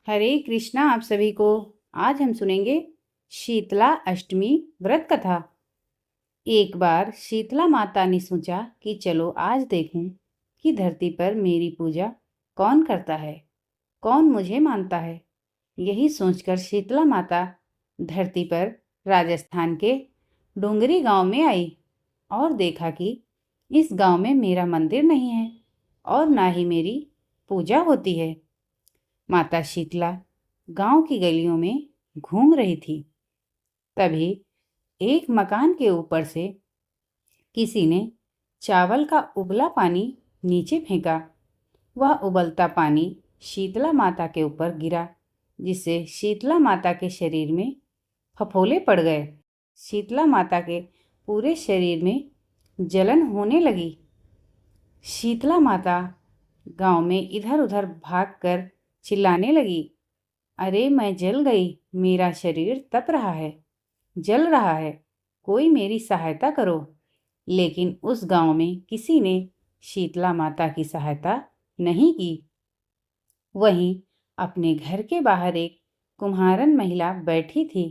हरे कृष्णा आप सभी को। आज हम सुनेंगे शीतला अष्टमी व्रत कथा। एक बार शीतला माता ने सोचा कि चलो आज देखूं कि धरती पर मेरी पूजा कौन करता है, कौन मुझे मानता है। यही सोचकर शीतला माता धरती पर राजस्थान के डोंगरी गांव में आई और देखा कि इस गांव में मेरा मंदिर नहीं है और ना ही मेरी पूजा होती है। माता शीतला गांव की गलियों में घूम रही थी। तभी एक मकान के ऊपर से किसी ने चावल का उबला पानी नीचे फेंका। वह उबलता पानी शीतला माता के ऊपर गिरा, जिससे शीतला माता के शरीर में फफोले पड़ गए। शीतला माता के पूरे शरीर में जलन होने लगी। शीतला माता गांव में इधर उधर भागकर चिल्लाने लगी, अरे मैं जल गई, मेरा शरीर तप रहा है, जल रहा है, कोई मेरी सहायता करो। लेकिन उस गांव में किसी ने शीतला माता की सहायता नहीं की। वहीं अपने घर के बाहर एक कुम्हारन महिला बैठी थी।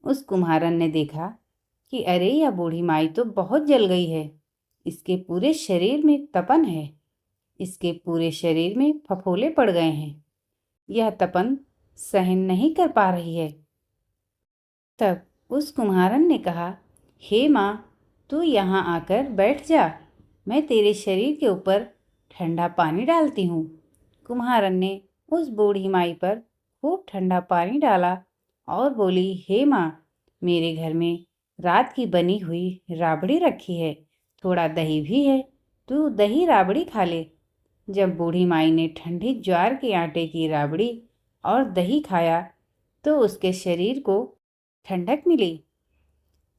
उस कुम्हारन ने देखा कि अरे यह बूढ़ी माई तो बहुत जल गई है, इसके पूरे शरीर में तपन है, इसके पूरे शरीर में फफोले पड़ गए हैं, यह तपन सहन नहीं कर पा रही है। तब उस कुम्हारन ने कहा, हे माँ, तू यहाँ आकर बैठ जा, मैं तेरे शरीर के ऊपर ठंडा पानी डालती हूँ। कुम्हारन ने उस बूढ़ी माई पर खूब ठंडा पानी डाला और बोली, हे माँ, मेरे घर में रात की बनी हुई राबड़ी रखी है, थोड़ा दही भी है, तू दही राबड़ी खा ले। जब बूढ़ी माई ने ठंडी ज्वार के आटे की राबड़ी और दही खाया तो उसके शरीर को ठंडक मिली।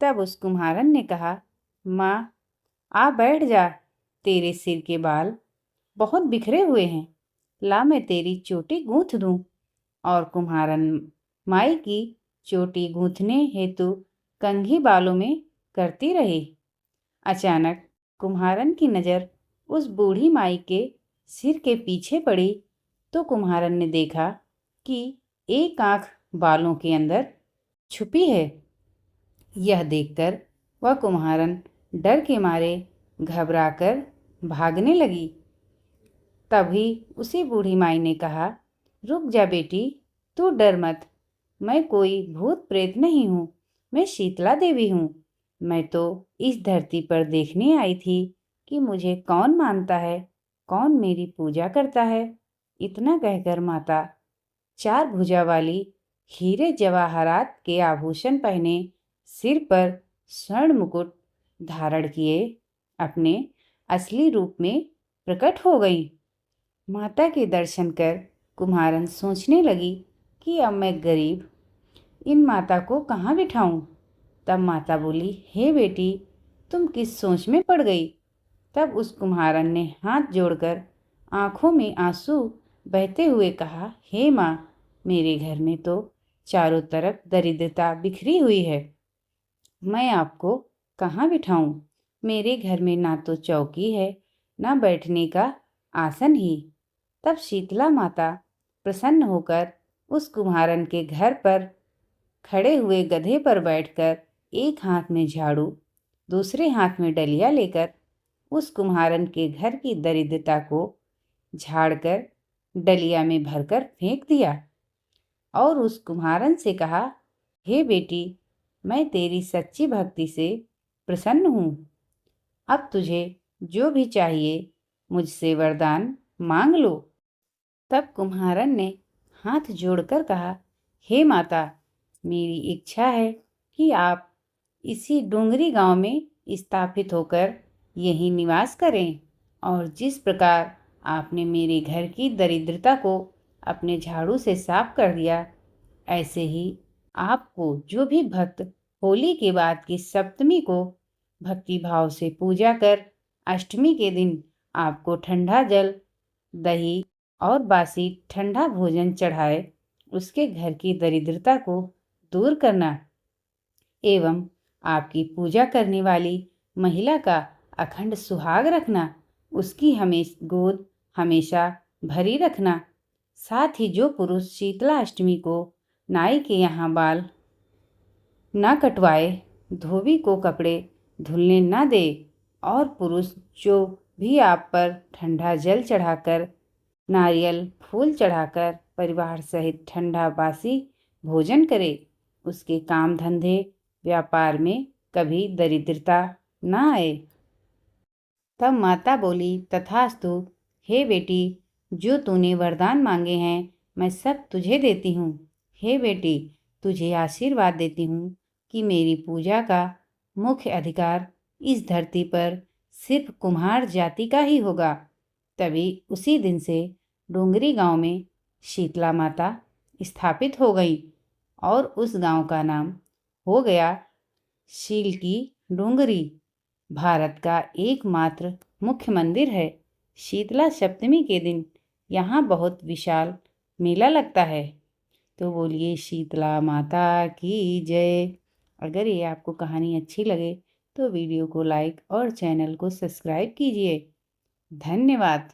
तब उस कुम्हारन ने कहा, माँ, आ बैठ जा, तेरे सिर के बाल बहुत बिखरे हुए हैं, ला मैं तेरी चोटी गूंथ दूं। और कुम्हारन माई की चोटी गूंथने हेतु कंघी बालों में करती रही। अचानक कुम्हारन की नज़र उस बूढ़ी माई के सिर के पीछे पड़ी तो कुम्हारन ने देखा कि एक आंख बालों के अंदर छुपी है। यह देखकर वह कुम्हारन डर के मारे घबराकर भागने लगी। तभी उसी बूढ़ी माई ने कहा, रुक जा बेटी, तू डर मत, मैं कोई भूत प्रेत नहीं हूँ, मैं शीतला देवी हूँ। मैं तो इस धरती पर देखने आई थी कि मुझे कौन मानता है, कौन मेरी पूजा करता है। इतना कहकर माता चार भुजा वाली हीरे जवाहरात के आभूषण पहने, सिर पर स्वर्ण मुकुट धारण किए, अपने असली रूप में प्रकट हो गई। माता के दर्शन कर कुम्हारन सोचने लगी कि अब मैं गरीब इन माता को कहाँ बिठाऊं। तब माता बोली, हे बेटी, तुम किस सोच में पड़ गई। तब उस कुम्हारन ने हाथ जोड़कर आंखों में आंसू बहते हुए कहा, हे माँ, मेरे घर में तो चारों तरफ दरिद्रता बिखरी हुई है, मैं आपको कहाँ बिठाऊं। मेरे घर में ना तो चौकी है, ना बैठने का आसन ही। तब शीतला माता प्रसन्न होकर उस कुम्हारन के घर पर खड़े हुए गधे पर बैठकर एक हाथ में झाड़ू, दूसरे हाथ में डलिया लेकर उस कुम्हारन के घर की दरिद्रता को झाड़कर डलिया में भरकर फेंक दिया और उस कुम्हारन से कहा, हे बेटी, मैं तेरी सच्ची भक्ति से प्रसन्न हूँ, अब तुझे जो भी चाहिए मुझसे वरदान मांग लो। तब कुम्हारन ने हाथ जोड़कर कहा, हे माता, मेरी इच्छा है कि आप इसी डोंगरी गांव में स्थापित होकर यहीं निवास करें और जिस प्रकार आपने मेरे घर की दरिद्रता को अपने झाड़ू से साफ कर दिया, ऐसे ही आपको जो भी भक्त होली के बाद की सप्तमी को भक्ति भाव से पूजा कर अष्टमी के दिन आपको ठंडा जल, दही और बासी ठंडा भोजन चढ़ाए, उसके घर की दरिद्रता को दूर करना एवं आपकी पूजा करने वाली महिला का अखंड सुहाग रखना, उसकी गोद हमेशा भरी रखना। साथ ही जो पुरुष शीतला अष्टमी को नाई के यहाँ बाल न कटवाए, धोबी को कपड़े धुलने न दे और पुरुष जो भी आप पर ठंडा जल चढ़ाकर, नारियल फूल चढ़ाकर परिवार सहित ठंडा बासी भोजन करे, उसके काम धंधे व्यापार में कभी दरिद्रता न आए। तब माता बोली, तथास्तु। हे बेटी, जो तूने वरदान मांगे हैं मैं सब तुझे देती हूँ। हे बेटी, तुझे आशीर्वाद देती हूँ कि मेरी पूजा का मुख्य अधिकार इस धरती पर सिर्फ कुम्हार जाति का ही होगा। तभी उसी दिन से डोंगरी गांव में शीतला माता स्थापित हो गई और उस गांव का नाम हो गया शील की डोंगरी। भारत का एकमात्र मुख्य मंदिर है। शीतला सप्तमी के दिन यहाँ बहुत विशाल मेला लगता है। तो बोलिए शीतला माता की जय। अगर ये आपको कहानी अच्छी लगे तो वीडियो को लाइक और चैनल को सब्सक्राइब कीजिए। धन्यवाद।